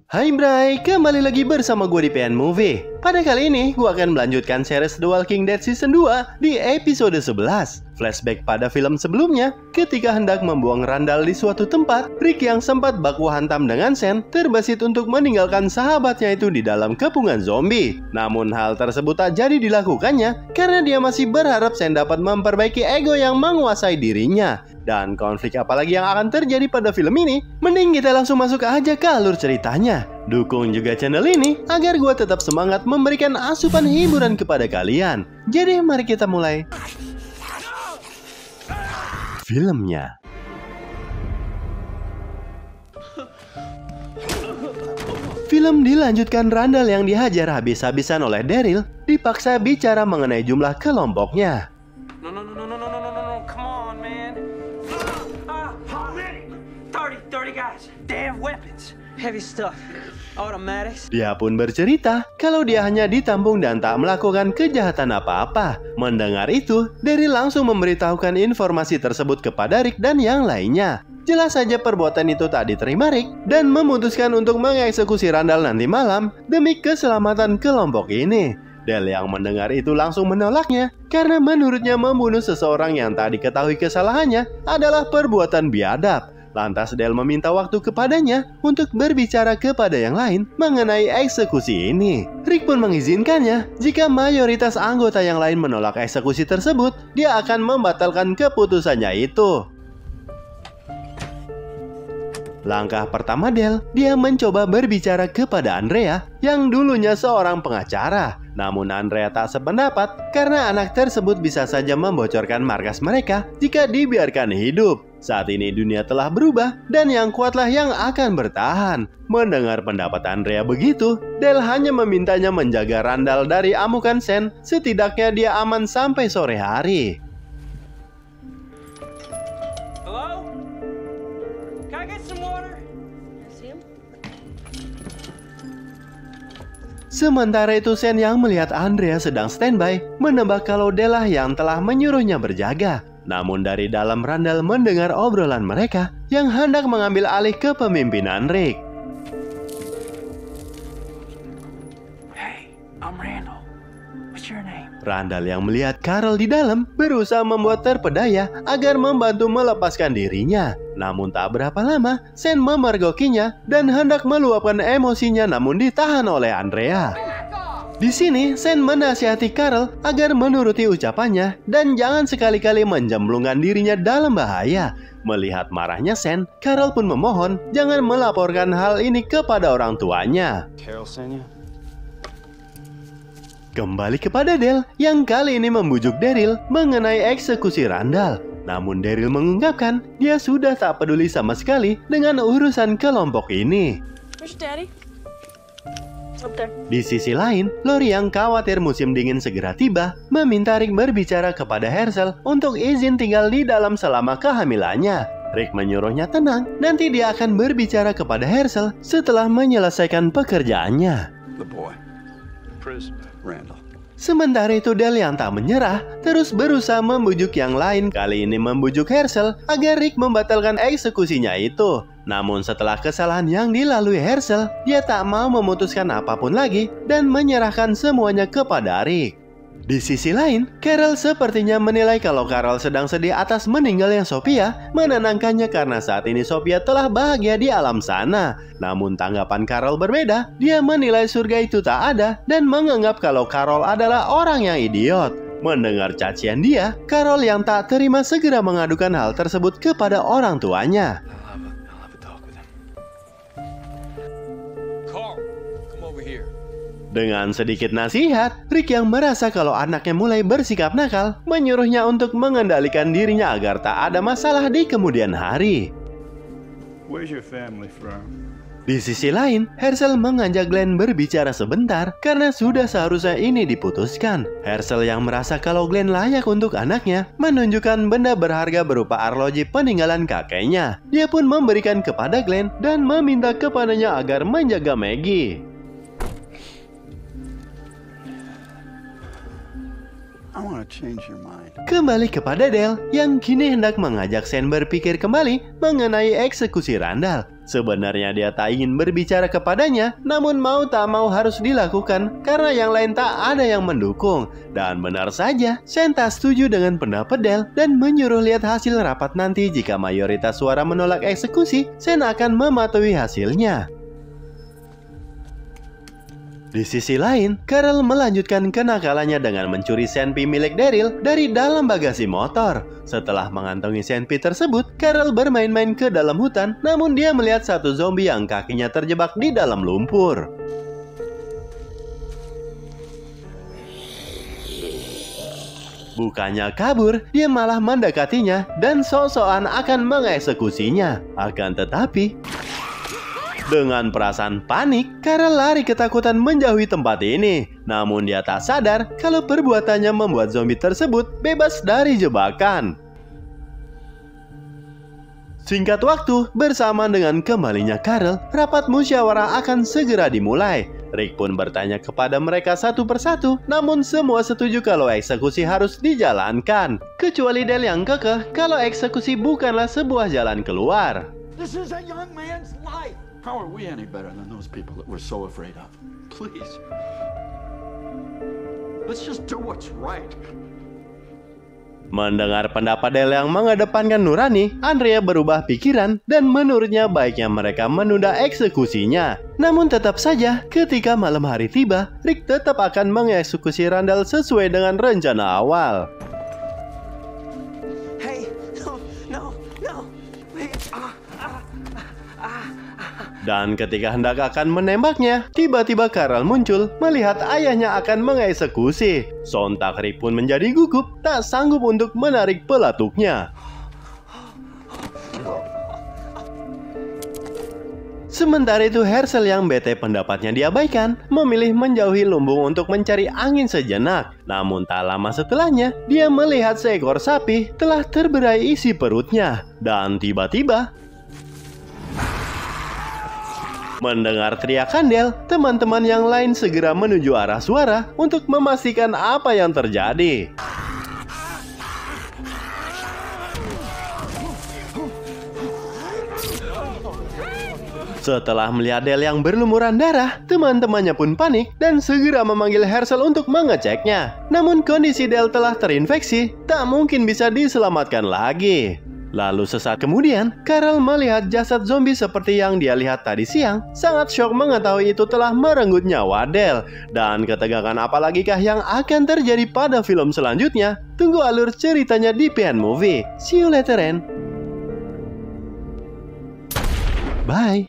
Hai Bray, kembali lagi bersama gue di PN Movie. Pada kali ini, gue akan melanjutkan series The Walking Dead Season 2 di episode 11. Flashback pada film sebelumnya, ketika hendak membuang Randall di suatu tempat, Rick yang sempat baku hantam dengan Shane terbesit untuk meninggalkan sahabatnya itu di dalam kepungan zombie. Namun hal tersebut tak jadi dilakukannya karena dia masih berharap Shane dapat memperbaiki ego yang menguasai dirinya. Dan konflik apalagi yang akan terjadi pada film ini, mending kita langsung masuk aja ke alur ceritanya. Dukung juga channel ini agar gue tetap semangat memberikan asupan hiburan kepada kalian. Jadi mari kita mulai filmnya. Film dilanjutkan Randall yang dihajar habis-habisan oleh Daryl dipaksa bicara mengenai jumlah kelompoknya. No, come on, man. 30 guys. Damn weapons. Heavy stuff. Automatics. Dia pun bercerita kalau dia hanya ditampung dan tak melakukan kejahatan apa-apa. Mendengar itu, Daryl langsung memberitahukan informasi tersebut kepada Rick dan yang lainnya. Jelas saja perbuatan itu tak diterima Rick dan memutuskan untuk mengeksekusi Randall nanti malam demi keselamatan kelompok ini. Del yang mendengar itu langsung menolaknya karena menurutnya membunuh seseorang yang tak diketahui kesalahannya adalah perbuatan biadab. Lantas Del meminta waktu kepadanya untuk berbicara kepada yang lain mengenai eksekusi ini. Rick pun mengizinkannya. Jika mayoritas anggota yang lain menolak eksekusi tersebut, dia akan membatalkan keputusannya itu. Langkah pertama Del, dia mencoba berbicara kepada Andrea yang dulunya seorang pengacara. Namun Andrea tak sependapat karena anak tersebut bisa saja membocorkan markas mereka jika dibiarkan hidup. Saat ini dunia telah berubah dan yang kuatlah yang akan bertahan. Mendengar pendapat Andrea begitu, Del hanya memintanya menjaga Randall dari amukan Shane. Setidaknya dia aman sampai sore hari. Hello? Can I get some water? Sementara itu Shane yang melihat Andrea sedang standby menebak kalau Del lah yang telah menyuruhnya berjaga. Namun dari dalam Randall mendengar obrolan mereka yang hendak mengambil alih kepemimpinan Rick. Hey, I'm Randall. What's your name? Randall yang melihat Carol di dalam berusaha membuat terpedaya agar membantu melepaskan dirinya. Namun tak berapa lama, Shane memergokinya dan hendak meluapkan emosinya namun ditahan oleh Andrea. Di sini, Shane menasihati Carol agar menuruti ucapannya dan jangan sekali-kali menjemblungkan dirinya dalam bahaya. Melihat marahnya Shane, Carol pun memohon jangan melaporkan hal ini kepada orang tuanya. Kembali kepada Del yang kali ini membujuk Daryl mengenai eksekusi Randall. Namun Daryl mengungkapkan dia sudah tak peduli sama sekali dengan urusan kelompok ini. Where's Daddy? Up there. Di sisi lain, Lori yang khawatir musim dingin segera tiba, meminta Rick berbicara kepada Herschel untuk izin tinggal di dalam selama kehamilannya. Rick menyuruhnya tenang, nanti dia akan berbicara kepada Herschel setelah menyelesaikan pekerjaannya. The boy. Prisoner. Randall. Sementara itu Del yang tak menyerah, terus berusaha membujuk yang lain, kali ini membujuk Herschel agar Rick membatalkan eksekusinya itu. Namun setelah kesalahan yang dilalui Herschel, dia tak mau memutuskan apapun lagi dan menyerahkan semuanya kepada Rick. Di sisi lain, Carol sepertinya menilai kalau Carol sedang sedih atas meninggalnya Sophia, menenangkannya karena saat ini Sophia telah bahagia di alam sana. Namun tanggapan Carol berbeda, dia menilai surga itu tak ada dan menganggap kalau Carol adalah orang yang idiot. Mendengar cacian dia, Carol yang tak terima segera mengadukan hal tersebut kepada orang tuanya. Dengan sedikit nasihat, Rick yang merasa kalau anaknya mulai bersikap nakal, menyuruhnya untuk mengendalikan dirinya agar tak ada masalah di kemudian hari. Where's your family from? Di sisi lain, Herschel mengajak Glenn berbicara sebentar karena sudah seharusnya ini diputuskan. Herschel yang merasa kalau Glenn layak untuk anaknya, menunjukkan benda berharga berupa arloji peninggalan kakeknya. Dia pun memberikan kepada Glenn dan meminta kepadanya agar menjaga Maggie. I want to change your mind. Kembali kepada Dale yang kini hendak mengajak Shane berpikir kembali mengenai eksekusi Randall. Sebenarnya dia tak ingin berbicara kepadanya, namun mau tak mau harus dilakukan karena yang lain tak ada yang mendukung. Dan benar saja, Shane tak setuju dengan pendapat Dale dan menyuruh lihat hasil rapat nanti. Jika mayoritas suara menolak eksekusi, Shane akan mematuhi hasilnya. Di sisi lain, Carol melanjutkan kenakalannya dengan mencuri senpi milik Daryl dari dalam bagasi motor. Setelah mengantongi senpi tersebut, Carol bermain-main ke dalam hutan, namun dia melihat satu zombie yang kakinya terjebak di dalam lumpur. Bukannya kabur, dia malah mendekatinya dan sok-sokan akan mengeksekusinya. Akan tetapi, dengan perasaan panik, Carol lari ketakutan menjauhi tempat ini. Namun dia tak sadar kalau perbuatannya membuat zombie tersebut bebas dari jebakan. Singkat waktu, bersamaan dengan kembalinya Carol, rapat musyawarah akan segera dimulai. Rick pun bertanya kepada mereka satu persatu, namun semua setuju kalau eksekusi harus dijalankan. Kecuali Dale yang kekeh kalau eksekusi bukanlah sebuah jalan keluar. This is a young man's life. How are we any better than those people that we're so afraid of? Please. Let's just do what's right. Mendengar pendapat Dale yang mengedepankan nurani, Andrea berubah pikiran dan menurutnya baiknya mereka menunda eksekusinya. Namun tetap saja, ketika malam hari tiba, Rick tetap akan mengeksekusi Randall sesuai dengan rencana awal. Hey, no, wait. Dan ketika hendak akan menembaknya, tiba-tiba Carol muncul melihat ayahnya akan mengeksekusi. Sontak Rick pun menjadi gugup, tak sanggup untuk menarik pelatuknya. Sementara itu Herschel yang bete pendapatnya diabaikan, memilih menjauhi lumbung untuk mencari angin sejenak. Namun tak lama setelahnya, dia melihat seekor sapi telah terberai isi perutnya. Dan tiba-tiba, mendengar teriakan Dale, teman-teman yang lain segera menuju arah suara untuk memastikan apa yang terjadi. Setelah melihat Dale yang berlumuran darah, teman-temannya pun panik dan segera memanggil Herschel untuk mengeceknya. Namun kondisi Dale telah terinfeksi, tak mungkin bisa diselamatkan lagi. Lalu sesaat kemudian, Carol melihat jasad zombie seperti yang dia lihat tadi siang. Sangat syok mengetahui itu telah merenggut nyawa Dale. Dan ketegangan apalagikah yang akan terjadi pada film selanjutnya? Tunggu alur ceritanya di PN Movie. See you later, and bye.